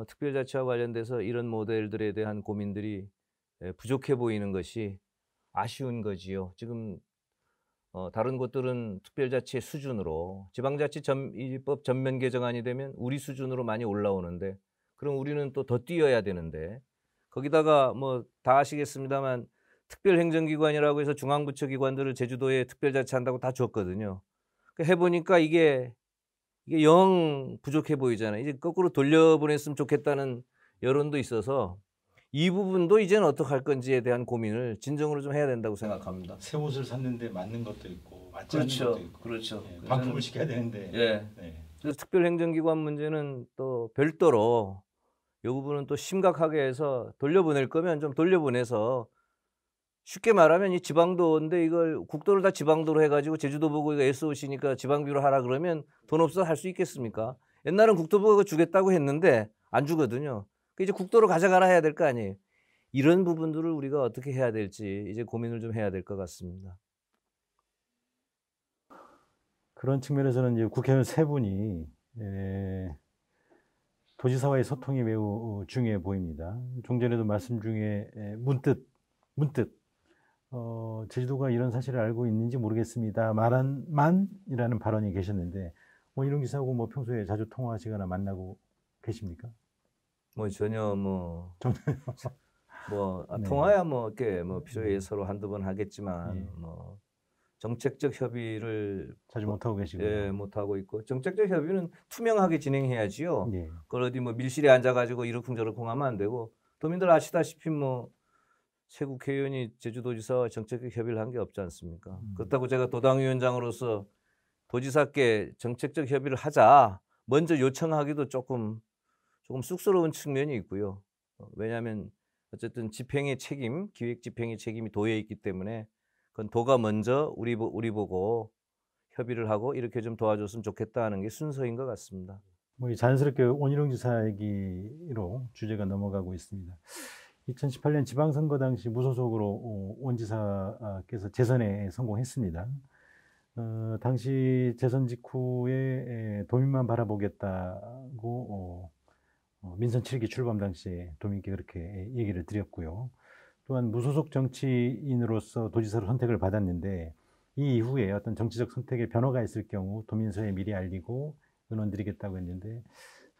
특별자치와 관련돼서 이런 모델들에 대한 고민들이 부족해 보이는 것이 아쉬운 거지요. 지금 다른 곳들은 특별자치의 수준으로 지방자치법 전면 개정안이 되면 우리 수준으로 많이 올라오는데 그럼 우리는 또 더 뛰어야 되는데 거기다가 뭐 다 아시겠습니다만 특별행정기관이라고 해서 중앙부처 기관들을 제주도에 특별자치한다고 다 줬거든요. 해보니까 이게 영 부족해 보이잖아요. 이제 거꾸로 돌려보냈으면 좋겠다는 여론도 있어서 이 부분도 이제는 어떻게 할 건지에 대한 고민을 진정으로 좀 해야 된다고 생각합니다. 새 옷을 샀는데 맞는 것도 있고 맞지 그렇죠. 않는 것도 있고 그렇죠. 예, 반품을 시켜야 되는데 예. 네. 그래서 특별행정기관 문제는 또 별도로 이 부분은 또 심각하게 해서 돌려보낼 거면 좀 돌려보내서 쉽게 말하면 이 지방도인데 이걸 국도를 다 지방도로 해가지고 제주도 보고 이거 SOC니까 지방비로 하라 그러면 돈 없어 할 수 있겠습니까? 옛날엔 국토부가 주겠다고 했는데 안 주거든요. 이제 국도로 가져가라 해야 될 거 아니에요. 이런 부분들을 우리가 어떻게 해야 될지 이제 고민을 좀 해야 될 것 같습니다. 그런 측면에서는 이제 국회의원 세 분이 도지사와의 소통이 매우 중요해 보입니다. 좀 전에도 말씀 중에 문득 제주도가 이런 사실을 알고 있는지 모르겠습니다. 만이라는 발언이 계셨는데 이런 기사하고 뭐 평소에 자주 통화하시거나 만나고 계십니까? 뭐 전혀 뭐 네. 통화야 뭐 이렇게 뭐 필요해 서로 한두 번 하겠지만 예. 뭐 정책적 협의를 자주 못 하고 계시고. 예, 못 하고 있고 정책적 협의는 투명하게 진행해야지요. 예. 그걸 어디 뭐 밀실에 앉아가지고 이러쿵저러쿵 하면 안 되고 도민들 아시다시피 뭐 새 국회의원이 제주도지사와 정책적 협의를 한 게 없지 않습니까? 그렇다고 제가 도당위원장으로서 도지사께 정책적 협의를 하자 먼저 요청하기도 조금 쑥스러운 측면이 있고요. 왜냐하면 어쨌든 집행의 책임, 기획 집행의 책임이 도에 있기 때문에 그건 도가 먼저 우리 보고 협의를 하고 이렇게 좀 도와줬으면 좋겠다는 게 순서인 것 같습니다. 뭐 자연스럽게 원희룡 지사 얘기로 주제가 넘어가고 있습니다. 2018년 지방선거 당시 무소속으로 원 지사께서 재선에 성공했습니다. 당시 재선 직후에 도민만 바라보겠다고 민선 7기 출범 당시에 도민께 그렇게 얘기를 드렸고요. 또한 무소속 정치인으로서 도지사로 선택을 받았는데 이 이후에 어떤 정치적 선택에 변화가 있을 경우 도민서에 미리 알리고 의논드리겠다고 했는데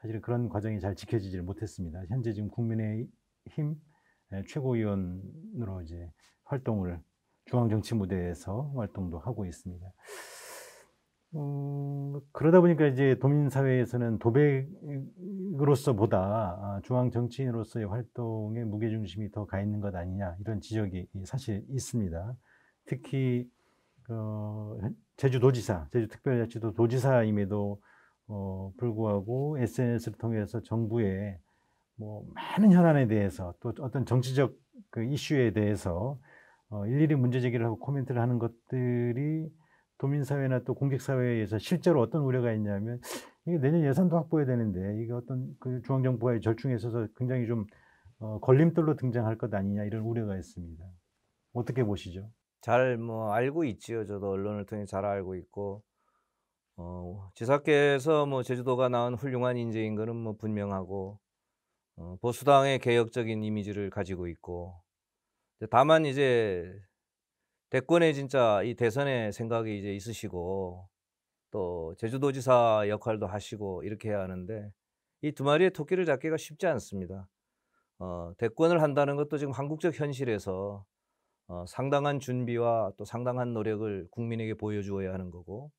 사실은 그런 과정이 잘 지켜지질 못했습니다. 현재 지금 국민의힘 최고위원으로 이제 활동을 중앙정치 무대에서 활동도 하고 있습니다. 그러다 보니까 이제 도민사회에서는 도백으로서보다 중앙정치인으로서의 활동에 무게중심이 더 가 있는 것 아니냐 이런 지적이 사실 있습니다. 특히 제주도지사, 제주특별자치도 도지사임에도 불구하고 SNS를 통해서 정부의 뭐 많은 현안에 대해서 또 어떤 정치적 그 이슈에 대해서 일일이 문제 제기를 하고 코멘트를 하는 것들이 도민사회나 또 공직사회에서 실제로 어떤 우려가 있냐면 이게 내년 예산도 확보해야 되는데 이게 어떤 그 중앙정부와의 절충에 있어서 굉장히 좀 걸림돌로 등장할 것 아니냐 이런 우려가 있습니다. 어떻게 보시죠? 잘 뭐 알고 있지요. 저도 언론을 통해 잘 알고 있고 지사께서 뭐 제주도가 낳은 훌륭한 인재인 거는 뭐 분명하고 보수당의 개혁적인 이미지를 가지고 있고 다만 이제 대권에 진짜 이 대선의 생각이 이제 있으시고 또 제주도지사 역할도 하시고 이렇게 해야 하는데 이 두 마리의 토끼를 잡기가 쉽지 않습니다. 대권을 한다는 것도 지금 한국적 현실에서 상당한 준비와 또 상당한 노력을 국민에게 보여주어야 하는 거고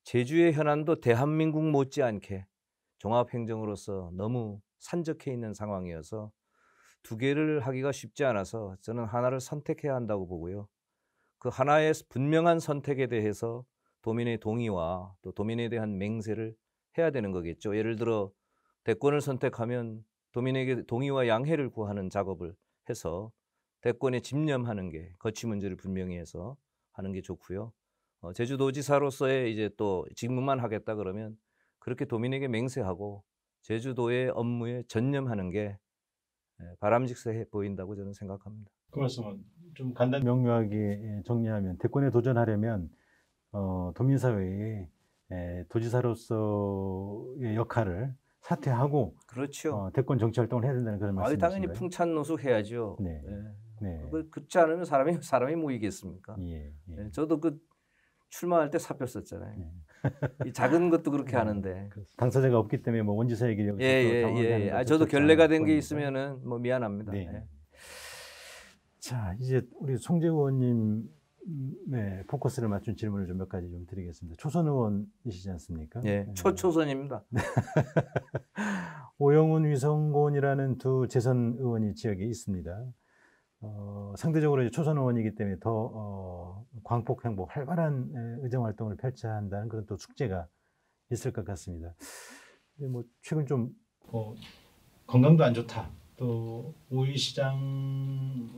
제주의 현안도 대한민국 못지않게 종합행정으로서 너무 산적해 있는 상황이어서 두 개를 하기가 쉽지 않아서 저는 하나를 선택해야 한다고 보고요. 그 하나의 분명한 선택에 대해서 도민의 동의와 또 도민에 대한 맹세를 해야 되는 거겠죠. 예를 들어 대권을 선택하면 도민에게 동의와 양해를 구하는 작업을 해서 대권에 집념하는 게 거취 문제를 분명히 해서 하는 게 좋고요. 제주도지사로서의 이제 또 직무만 하겠다 그러면 그렇게 도민에게 맹세하고 제주도의 업무에 전념하는 게 바람직해 보인다고 저는 생각합니다. 그 말씀은 좀 간단히 명료하게 정리하면 대권에 도전하려면 도민사회의 도지사로서의 역할을 사퇴하고 그렇죠. 대권 정치 활동을 해야 된다는 그런 말씀이신가요? 당연히 풍찬노숙해야죠. 네. 네. 그렇지 않으면 사람이 모이겠습니까? 예, 예. 저도 그 출마할 때 사표 썼잖아요. 네. 이 작은 것도 그렇게 하는데. 당사자가 없기 때문에 뭐 원지사 얘기를 예. 저도 결례가 된 게 있으면은 뭐 미안합니다. 네. 예. 자, 이제 우리 송재우 의원님의 포커스를 맞춘 질문을 좀 몇 가지 좀 드리겠습니다. 초선 의원이시지 않습니까? 예, 초선입니다. 오영훈, 위성곤이라는 두 재선 의원이 지역에 있습니다. 상대적으로 이제 초선 의원이기 때문에 더 광폭 행보, 활발한 의정 활동을 펼쳐야 한다는 그런 또 숙제가 있을 것 같습니다. 근데 뭐 최근 좀 건강도 안 좋다. 또 오이 시장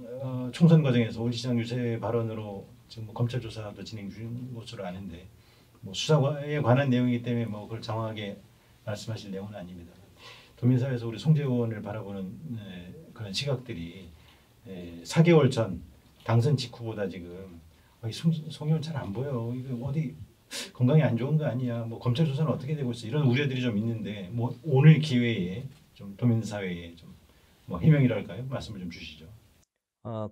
총선 과정에서 오이 시장 유세 발언으로 지금 뭐 검찰 조사도 진행 중인 것으로 아는데 뭐 수사에 관한 내용이기 때문에 뭐 그걸 장황하게 말씀하실 내용은 아닙니다. 도민사회에서 우리 송재우 의원을 바라보는 그런 시각들이 4개월 전 당선 직후보다 지금 송 의원 잘 안 보여. 이거 어디 건강이 안 좋은 거 아니야? 뭐 검찰 조사는 어떻게 되고 있어? 이런 우려들이 좀 있는데 뭐 오늘 기회에 좀 도민사회에 좀 뭐 해명이랄까요? 말씀을 좀 주시죠.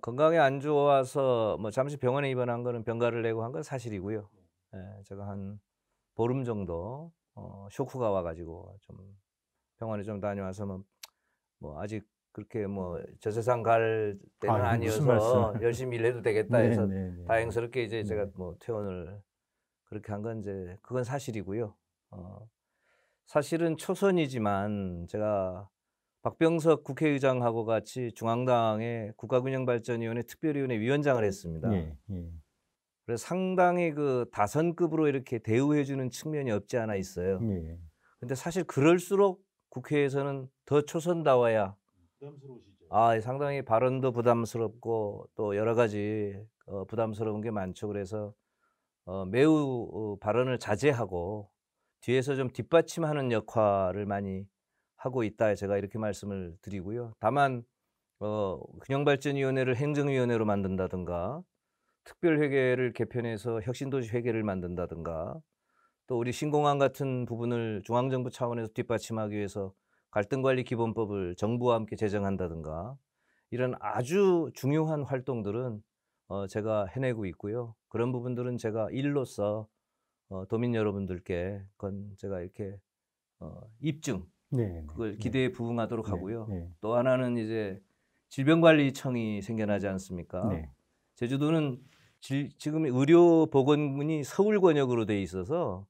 건강이 안 좋아서 뭐 잠시 병원에 입원한 거는 병가를 내고 한 건 사실이고요. 제가 한 보름 정도 쇼크가 와가지고 좀 병원에 좀 다녀와서 뭐 아직 그렇게 뭐 저 세상 갈 때는 아니어서 열심히 일해도 되겠다 해서 다행스럽게 이제 제가 뭐 퇴원을 그렇게 한 건 이제 그건 사실이고요. 사실은 초선이지만 제가 박병석 국회의장하고 같이 중앙당의 국가균형발전위원회 특별위원회 위원장을 했습니다. 그래서 상당히 그 다선급으로 이렇게 대우해주는 측면이 없지 않아 있어요. 근데 사실 그럴수록 국회에서는 더 초선다워야 상당히 발언도 부담스럽고 또 여러 가지 부담스러운 게 많죠. 그래서 매우 발언을 자제하고 뒤에서 좀 뒷받침하는 역할을 많이 하고 있다. 제가 이렇게 말씀을 드리고요. 다만 균형발전위원회를 행정위원회로 만든다든가 특별회계를 개편해서 혁신도시회계를 만든다든가 또 우리 신공항 같은 부분을 중앙정부 차원에서 뒷받침하기 위해서 갈등관리기본법을 정부와 함께 제정한다든가 이런 아주 중요한 활동들은 제가 해내고 있고요. 그런 부분들은 제가 일로서 도민 여러분들께 그건 제가 이렇게 입증 그걸 기대에 부응하도록 하고요. 또 하나는 이제 질병관리청이 생겨나지 않습니까? 제주도는 지금 의료보건군이 서울 권역으로 돼 있어서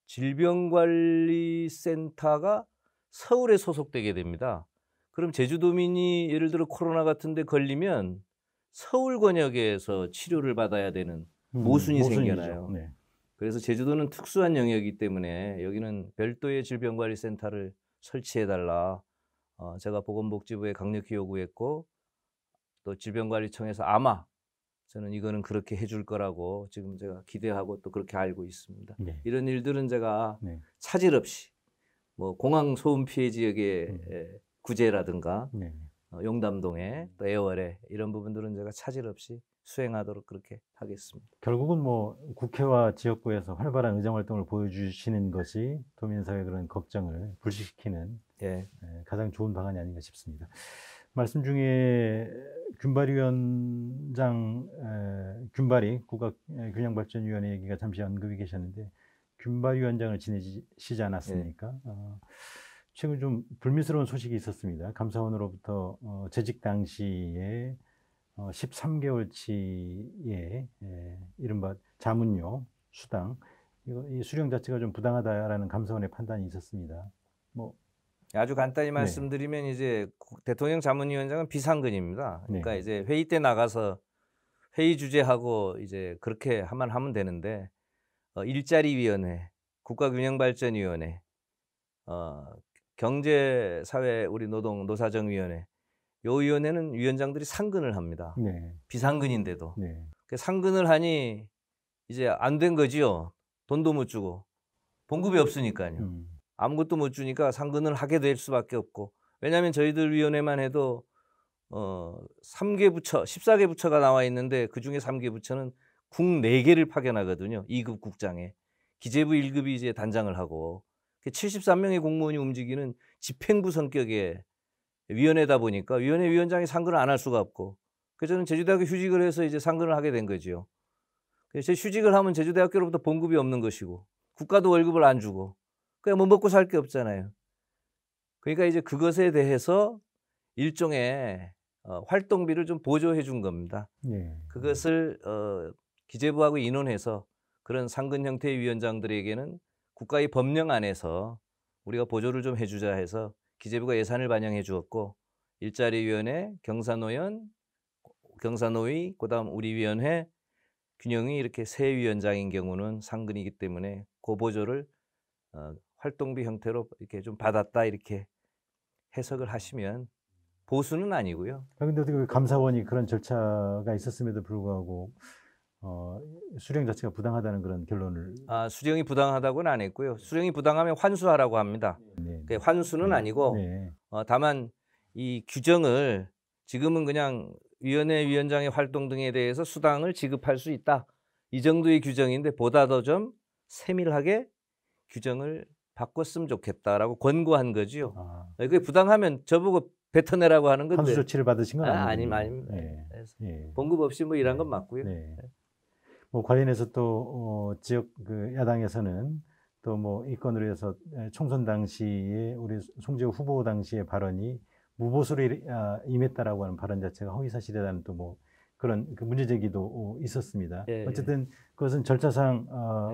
질병관리센터가 서울에 소속되게 됩니다. 그럼 제주도민이 예를 들어 코로나 같은 데 걸리면 서울 권역에서 치료를 받아야 되는 모순이 생겨나요. 그래서 제주도는 특수한 영역이기 때문에 여기는 별도의 질병관리센터를 설치해달라. 제가 보건복지부에 강력히 요구했고 또 질병관리청에서 아마 저는 이거는 그렇게 해줄 거라고 지금 제가 기대하고 또 그렇게 알고 있습니다. 이런 일들은 제가 차질 없이 뭐 공항 소음 피해 지역의 구제라든가 용담동에 또 애월에 이런 부분들은 제가 차질 없이 수행하도록 그렇게 하겠습니다. 결국은 뭐 국회와 지역구에서 활발한 의정활동을 보여주시는 것이 도민사회 그런 걱정을 불식시키는 가장 좋은 방안이 아닌가 싶습니다. 말씀 중에 균발위원장, 균발이 국가균형발전위원회 얘기가 잠시 언급이 계셨는데 균발위원장을 지내시지 않았습니까? 최근 좀 불미스러운 소식이 있었습니다. 감사원으로부터 재직 당시에 13개월치의 이른바 자문료 수당 이 수령 자체가 좀 부당하다라는 감사원의 판단이 있었습니다. 뭐 아주 간단히 말씀드리면 이제 대통령 자문위원장은 비상근입니다. 그러니까 이제 회의 때 나가서 회의 주재하고 이제 그렇게 하면 되는데 일자리위원회, 국가균형발전위원회, 경제사회 우리 노사정위원회 요 위원회는 위원장들이 상근을 합니다. 비상근인데도. 상근을 하니 이제 안 된 거지요. 돈도 못 주고 봉급이 없으니까요. 아무것도 못 주니까 상근을 하게 될 수밖에 없고 왜냐하면 저희들 위원회만 해도 3개 부처, 14개 부처가 나와 있는데 그중에 3개 부처는 국 4개를 파견하거든요. 2급 국장에. 기재부 1급이 이제 단장을 하고 73명의 공무원이 움직이는 집행부 성격의 위원회다 보니까 위원회 위원장이 상근을 안 할 수가 없고 그래서 저는 제주대학교 휴직을 해서 이제 상근을 하게 된 거죠. 그래서 휴직을 하면 제주대학교로부터 봉급이 없는 것이고 국가도 월급을 안 주고 그냥 뭐 먹고 살 게 없잖아요. 그러니까 이제 그것에 대해서 일종의 활동비를 좀 보조해 준 겁니다. 예. 그것을 기재부하고 의논해서 그런 상근 형태의 위원장들에게는 국가의 법령 안에서 우리가 보조를 좀 해주자 해서 기재부가 예산을 반영해 주었고, 일자리위원회, 경사노연, 경사노위, 그다음 우리 위원회, 균형이 이렇게 세 위원장인 경우는 상근이기 때문에 그 보조를 활동비 형태로 이렇게 좀 받았다, 이렇게 해석을 하시면 보수는 아니고요. 근데 어떻게 감사원이 그런 절차가 있었음에도 불구하고 수령 자체가 부당하다는 그런 결론을. 수령이 부당하다고는 안 했고요. 수령이 부당하면 환수하라고 합니다. 네. 환수는 아니고 네. 다만 이 규정을 지금은 그냥 위원회 위원장의 활동 등에 대해서 수당을 지급할 수 있다, 이 정도의 규정인데 보다 더 좀 세밀하게 규정을 바꿨으면 좋겠다라고 권고한 거지요. 그게 부당하면 저보고 뱉어내라고 하는 건데. 환수 조치를 받으신 건 아니군요. 아닙니다. 네. 네. 봉급 없이 뭐 일한 건 맞고요. 네. 뭐 관련해서 또 지역 그 야당에서는 또 뭐 이 건으로 해서 총선 당시에 우리 송재호 후보 당시의 발언이 무보수로 임했다라고 하는 발언 자체가 허위사실이라는 또 뭐 그런 그 문제 제기도 있었습니다. 예, 어쨌든 그것은 절차상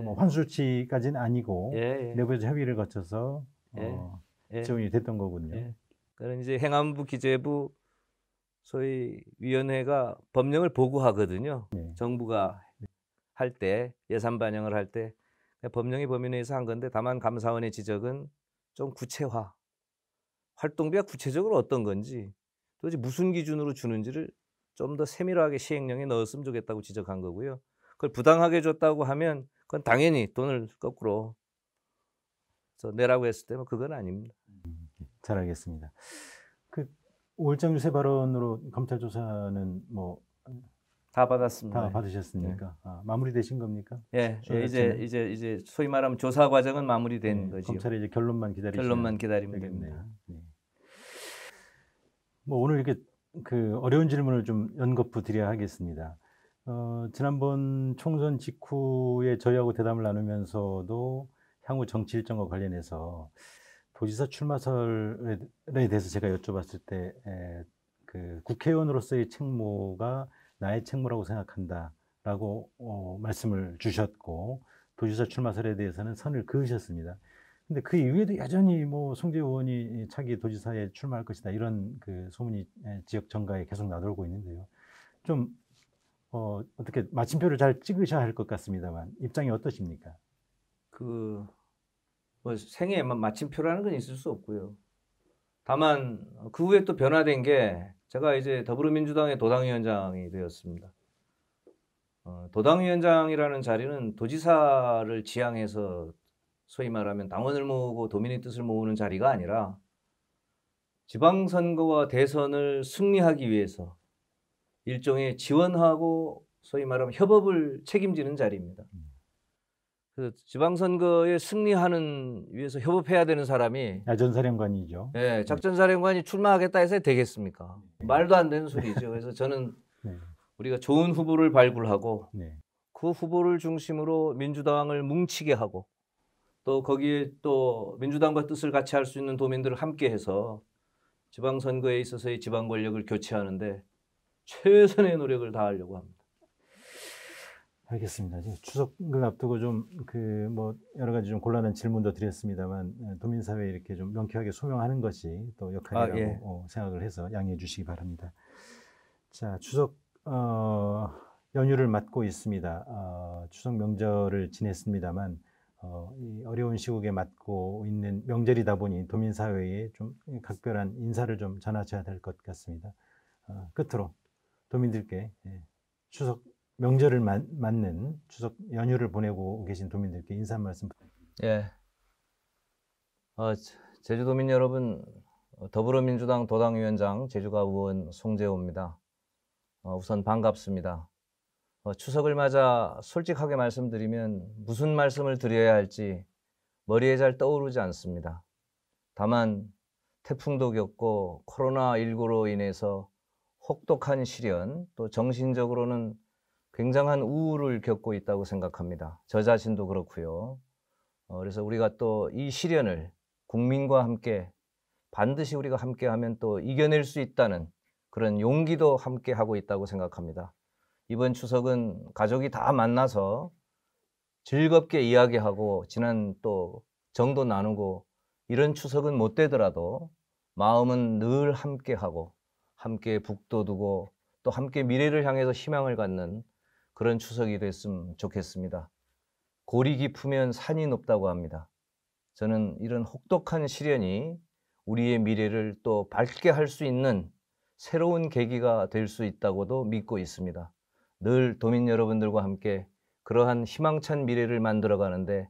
뭐 환수 조치까지는 아니고 예. 내부에서 협의를 거쳐서 지원이 됐던 거군요. 그런 이제 행안부, 기재부, 소위 위원회가 법령을 보고하거든요. 정부가 할 때, 예산 반영을 할 때 법령의 범위 내에서 한 건데, 다만 감사원의 지적은 좀 구체화, 활동비가 구체적으로 어떤 건지, 도대체 무슨 기준으로 주는지를 좀 더 세밀하게 시행령에 넣었으면 좋겠다고 지적한 거고요. 그걸 부당하게 줬다고 하면 그건 당연히 돈을 거꾸로 내라고 했을 때는 그건 아닙니다. 잘 알겠습니다. 그 오일장 유세 발언으로 검찰 조사는 뭐 다 받았습니다. 다 받으셨습니까? 마무리되신 겁니까? 이제 소위 말하면 조사 과정은 마무리된 거죠. 검찰이 이제 결론만 기다리면 되겠네요. 됩니다. 뭐 오늘 이렇게 그 어려운 질문을 좀 연거푸 드려야 하겠습니다. 지난번 총선 직후에 저희하고 대담을 나누면서도 향후 정치 일정과 관련해서 도지사 출마설에 대해서 제가 여쭤봤을 때 그 국회의원으로서의 책무가 나의 책무라고 생각한다라고 말씀을 주셨고, 도지사 출마설에 대해서는 선을 그으셨습니다. 근데 그 이후에도 여전히 뭐 송재호 의원이 차기 도지사에 출마할 것이다, 이런 그 소문이 지역 정가에 계속 나돌고 있는데요. 좀 어떻게 마침표를 잘 찍으셔야 할 것 같습니다만 입장이 어떠십니까? 뭐 생애 마침표라는 건 있을 수 없고요. 다만 그 후에 또 변화된 게, 제가 이제 더불어민주당의 도당위원장이 되었습니다. 도당위원장이라는 자리는 도지사를 지향해서 소위 말하면 당원을 모으고 도민의 뜻을 모으는 자리가 아니라 지방선거와 대선을 승리하기 위해서 일종의 지원하고 소위 말하면 협업을 책임지는 자리입니다. 그 지방선거에 승리하는 위해서 협업해야 되는 사람이 야전사령관이죠. 작전사령관이 출마하겠다 해서 되겠습니까? 말도 안 되는 소리죠. 그래서 저는 우리가 좋은 후보를 발굴하고 그 후보를 중심으로 민주당을 뭉치게 하고, 또 거기에 또 민주당과 뜻을 같이 할 수 있는 도민들을 함께해서 지방선거에 있어서의 지방 권력을 교체하는데 최선의 노력을 다하려고 합니다. 알겠습니다. 추석을 앞두고 좀 뭐 여러 가지 좀 곤란한 질문도 드렸습니다만 도민사회에 이렇게 좀 명쾌하게 소명하는 것이 또 역할이라고 생각을 해서 양해해 주시기 바랍니다. 자, 추석 연휴를 맞고 있습니다. 추석 명절을 지냈습니다만 이 어려운 시국에 맞고 있는 명절이다 보니 도민사회에 좀 각별한 인사를 좀 전하셔야 될 것 같습니다. 끝으로 도민들께 추석 명절을 맞는 추석 연휴를 보내고 계신 도민들께 인사 한 말씀 부탁드립니다. 제주도민 여러분, 더불어민주당 도당위원장 제주가 의원 송재호입니다. 우선 반갑습니다. 추석을 맞아 솔직하게 말씀드리면 무슨 말씀을 드려야 할지 머리에 잘 떠오르지 않습니다. 다만 태풍도 겪고 코로나19로 인해서 혹독한 시련, 또 정신적으로는 굉장한 우울을 겪고 있다고 생각합니다. 저 자신도 그렇고요. 그래서 우리가 또 이 시련을 국민과 함께 반드시 우리가 함께하면 또 이겨낼 수 있다는 그런 용기도 함께 하고 있다고 생각합니다. 이번 추석은 가족이 다 만나서 즐겁게 이야기하고 지난 또 정도 나누고 이런 추석은 못 되더라도 마음은 늘 함께하고 함께 북돋우고 또 함께 미래를 향해서 희망을 갖는 그런 추석이 됐으면 좋겠습니다. 골이 깊으면 산이 높다고 합니다. 저는 이런 혹독한 시련이 우리의 미래를 또 밝게 할 수 있는 새로운 계기가 될 수 있다고도 믿고 있습니다. 늘 도민 여러분들과 함께 그러한 희망찬 미래를 만들어 가는데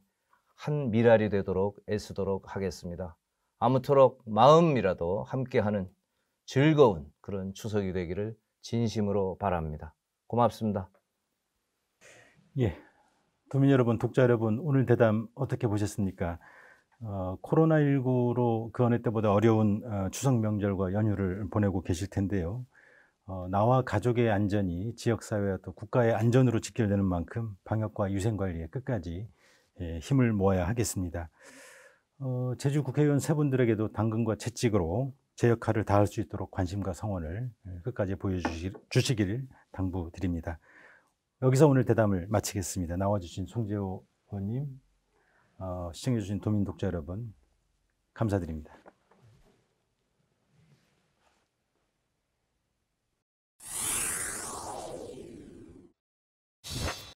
한 미랄이 되도록 애쓰도록 하겠습니다. 아무쪼록 마음이라도 함께하는 즐거운 그런 추석이 되기를 진심으로 바랍니다. 고맙습니다. 예, 도민 여러분, 독자 여러분, 오늘 대담 어떻게 보셨습니까? 코로나19로 그 어느 때보다 어려운 추석 명절과 연휴를 보내고 계실 텐데요. 나와 가족의 안전이 지역사회와 또 국가의 안전으로 직결되는 만큼 방역과 위생관리에 끝까지 힘을 모아야 하겠습니다. 제주 국회의원 세 분들에게도 당근과 채찍으로 제 역할을 다할 수 있도록 관심과 성원을 끝까지 보여주시기를 당부드립니다. 여기서 오늘 대담을 마치겠습니다. 나와주신 송재호 의원님, 시청해주신 도민 독자 여러분, 감사드립니다.